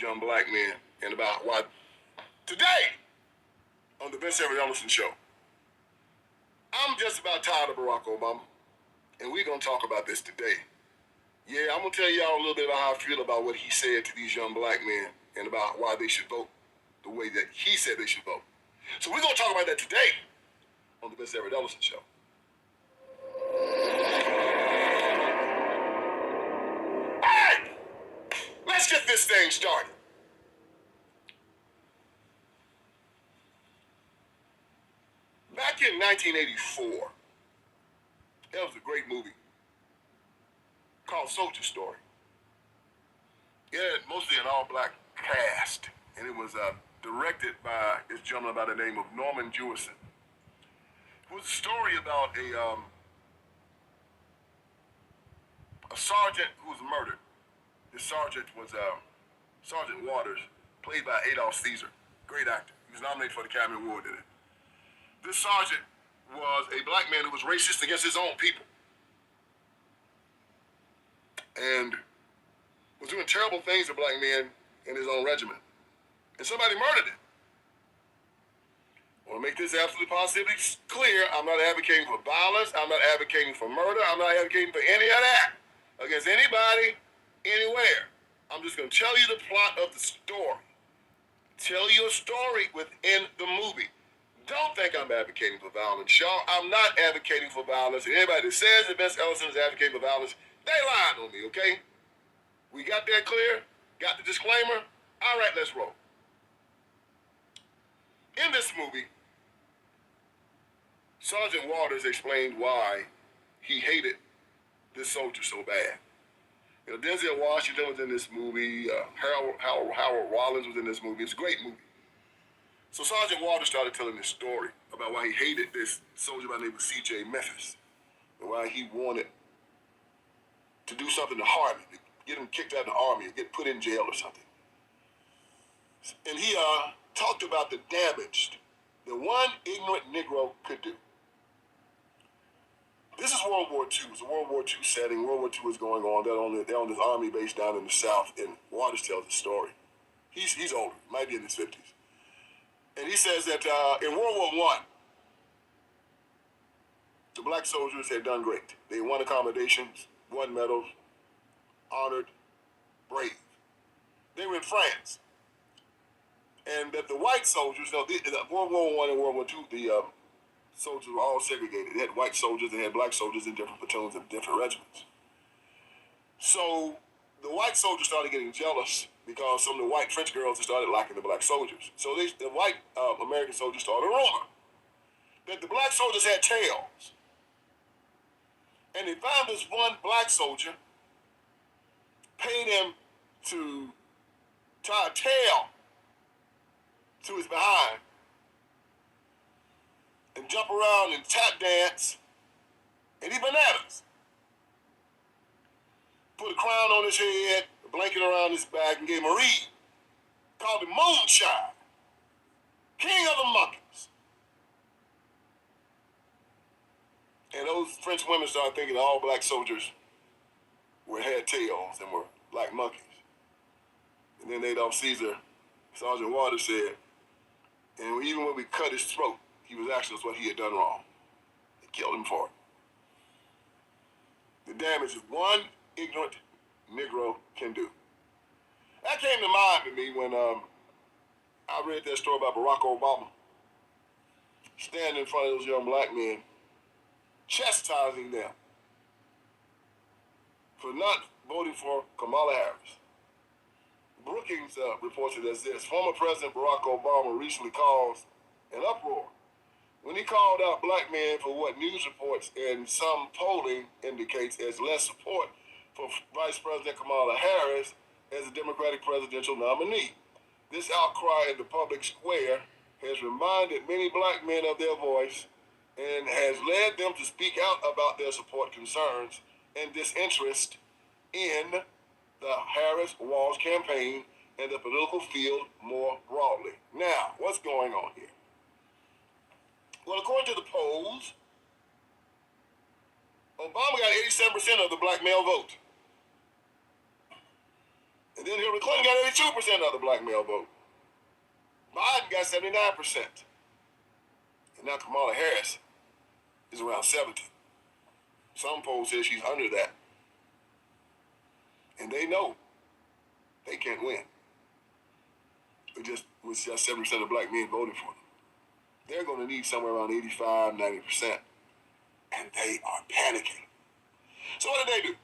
young black men and about why today on the Vince Everett Ellison Show, I'm just about tired of Barack Obama, and we're going to talk about this today. Yeah, I'm going to tell y'all a little bit about how I feel about what he said to these young black men and about why they should vote the way that he said they should vote. So we're going to talk about that today on the Vince Everett Ellison Show. All right, let's get this thing started. Back in 1984, there was a great movie called Soldier Story. Yeah, mostly an all-black cast, and it was directed by this gentleman by the name of Norman Jewison. It was a story about a sergeant who was murdered. This sergeant was Sergeant Waters, played by Adolph Caesar, great actor. He was nominated for the Academy Award, did it? This sergeant was a black man who was racist against his own people and was doing terrible things to black men in his own regiment. And somebody murdered him. I want to make this absolutely positively clear. I'm not advocating for violence. I'm not advocating for murder. I'm not advocating for any of that against anybody, anywhere. I'm just going to tell you the plot of the story. Tell you a story within the movie. Don't think I'm advocating for violence, y'all. I'm not advocating for violence. And anybody that says that Vince Ellison is advocating for violence, they lied on me, okay? We got that clear? Got the disclaimer? All right, let's roll. In this movie, Sergeant Waters explained why he hated this soldier so bad. You know, Denzel Washington was in this movie. Howard Rollins was in this movie. It's a great movie. So Sergeant Waters started telling this story about why he hated this soldier by the name of C.J. Memphis and why he wanted to do something to harm him, to get him kicked out of the army or get put in jail or something. And he talked about the damage that one ignorant Negro could do. This is World War II. It's a World War II setting. World War II is going on. They're on this army base down in the South, and Waters tells the story. He's older, might be in his 50s. And he says that in World War I, the black soldiers had done great. They won accommodations, won medals, honored, brave. They were in France. And that the white soldiers, World War I and World War II, the soldiers were all segregated. They had white soldiers and had black soldiers in different platoons and different regiments. So the white soldiers started getting jealous because some of the white French girls started liking the black soldiers. So the white American soldiers started a rumor that the black soldiers had tails. And they found this one black soldier, paid him to tie a tail to his behind and jump around and tap dance and eat bananas. Put a crown on his head, a blanket around his back, and gave him a reed. Called him Moonshine, King of the Monkeys. And those French women started thinking all black soldiers had tails and were like monkeys. And then Adolph Caesar, Sergeant Waters said, and even when we cut his throat, he was asking us what he had done wrong. They killed him for it. The damage that one ignorant Negro can do. That came to mind to me when I read that story about Barack Obama standing in front of those young black men, chastising them for not voting for Kamala Harris. Brookings reports it as this: former President Barack Obama recently caused an uproar when he called out black men for what news reports and some polling indicates as less support for Vice President Kamala Harris as a Democratic presidential nominee. This outcry in the public square has reminded many black men of their voice and has led them to speak out about their support concerns and disinterest in the Harris-Walz campaign and the political field more broadly. Now, what's going on here? Well, according to the polls, Obama got 87% of the black male vote. And then Hillary Clinton got 82% of the black male vote. Biden got 79%. And now Kamala Harris is around 70. Some polls say she's under that. And they know they can't win. With just 70% of black men voting for them. They're going to need somewhere around 85, 90%. And they are panicking. So what did they do?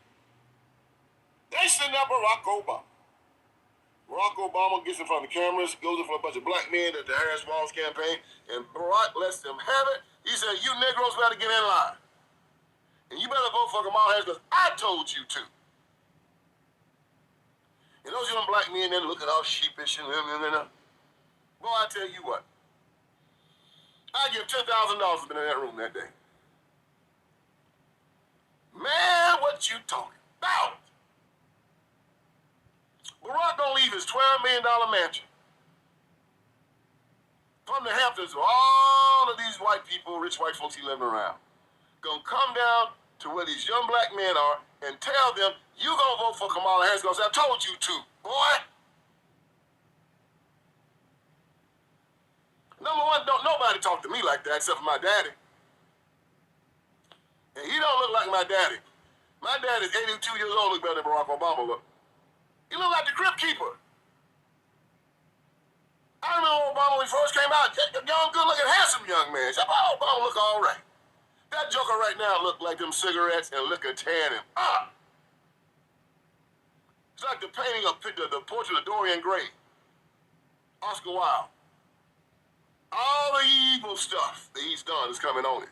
They send up Barack Obama. Barack Obama gets in front of the cameras, goes in front of a bunch of black men at the Harris Walls campaign, and Barack lets them have it. He said, you Negroes better get in line. And you better vote for Kamala Harris because I told you to. And those young black men then looking all sheepish and boy, I tell you what. I give $10,000 to be in that room that day. Man, what you talking about? Barack gonna leave his $12 million mansion from the Hamptons, all of these white people, rich white folks he living around, gonna come down to where these young black men are and tell them, you gonna vote for Kamala Harris because I told you to, boy. Number one, don't nobody talk to me like that except for my daddy. And he don't look like my daddy. My dad is 82 years old, look better than Barack Obama look. He look like the Crypt Keeper. I remember Obama when he first came out, young, good-looking, handsome young man. So, oh, Obama look all right. That joker right now look like them cigarettes and liquor tan him up. It's like the painting of the portrait of Dorian Gray, Oscar Wilde. All the evil stuff that he's done is coming on him.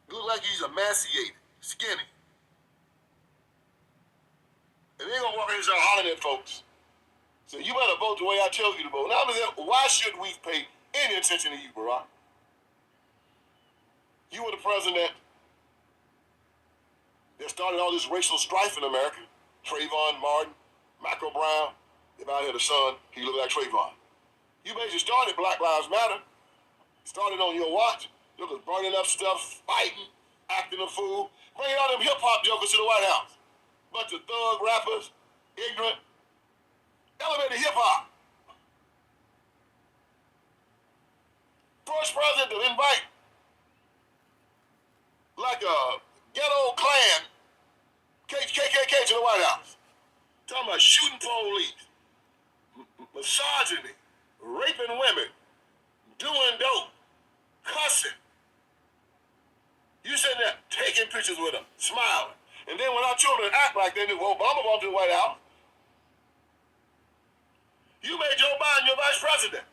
Look like he's emaciated, skinny. And they're gonna walk in and start hollering at folks. So you better vote the way I tell you to vote. Now, why should we pay any attention to you, Barack? You were the president that started all this racial strife in America. Trayvon Martin, Michael Brown. If I had a son, he looked like Trayvon. You basically started Black Lives Matter. Started on your watch. Look at burning up stuff, fighting, acting a fool. Bringing all them hip-hop jokers to the White House. Bunch of thug rappers, ignorant. Elevated hip-hop. First president to invite like a ghetto clan, KKK to the White House. Talking about shooting police, misogyny, raping women, doing dope, cussing. You sitting there taking pictures with them, smiling. And then when our children act like they knew Obama brought to the White House, you made Joe Biden your vice president.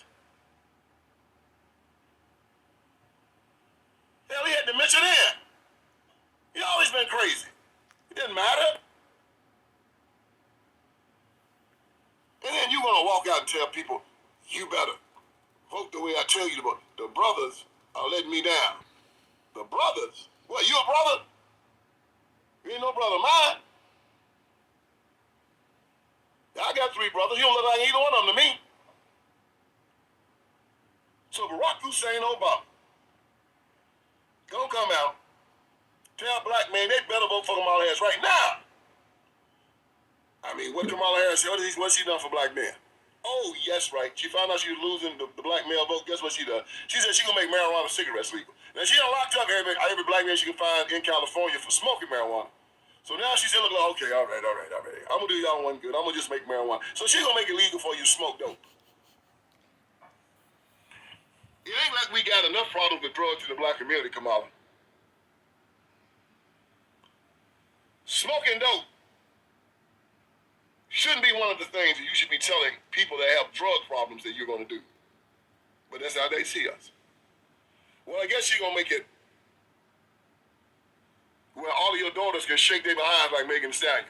Hell, he had to mention in. He always been crazy. It didn't matter. And then you want to walk out and tell people, you better vote the way I tell you to vote. The brothers are letting me down. The brothers? What, you a brother? You ain't no brother of mine. I got 3 brothers. You don't look like either one of them to me. So Barack Hussein Obama gonna come out, tell black men they better vote for Kamala Harris right now. I mean, what Kamala Harris, what's she done for black men? Oh, yes, right. She found out she was losing the black male vote. Guess what she done? She said she gonna make marijuana cigarettes legal. Now she done locked up every black man she can find in California for smoking marijuana. So now she said, look, okay, all right. I'm gonna do y'all one good. I'm gonna just make marijuana. So she gonna make it legal for you to smoke dope. It ain't like we got enough problems with drugs in the black community, Kamala. Smoking dope shouldn't be one of the things that you should be telling people that have drug problems that you're going to do. But that's how they see us. Well, I guess she's going to make it where all of your daughters can shake their behinds like Megan Thee Stallion.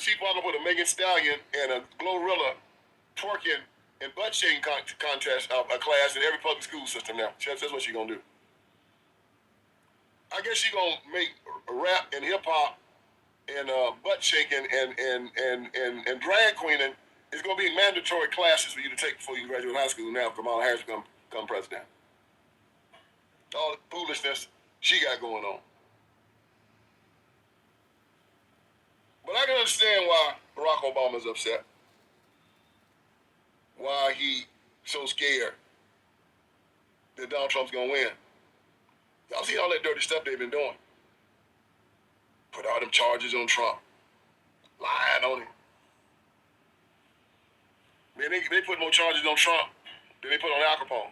She partnered with a Megan Thee Stallion and a Glorilla twerking and butt shaking contest, a class in every public school system now. That's what she's going to do. I guess she's going to make rap and hip-hop and butt shaking and drag queening is going to be mandatory classes for you to take before you graduate high school now if Kamala Harris become president. All the foolishness she got going on. But I can understand why Barack Obama's upset. Why he so scared that Donald Trump's gonna win. Y'all see all that dirty stuff they've been doing. Put all them charges on Trump. Lying on him. Man, they put more charges on Trump than they put on Al Capone.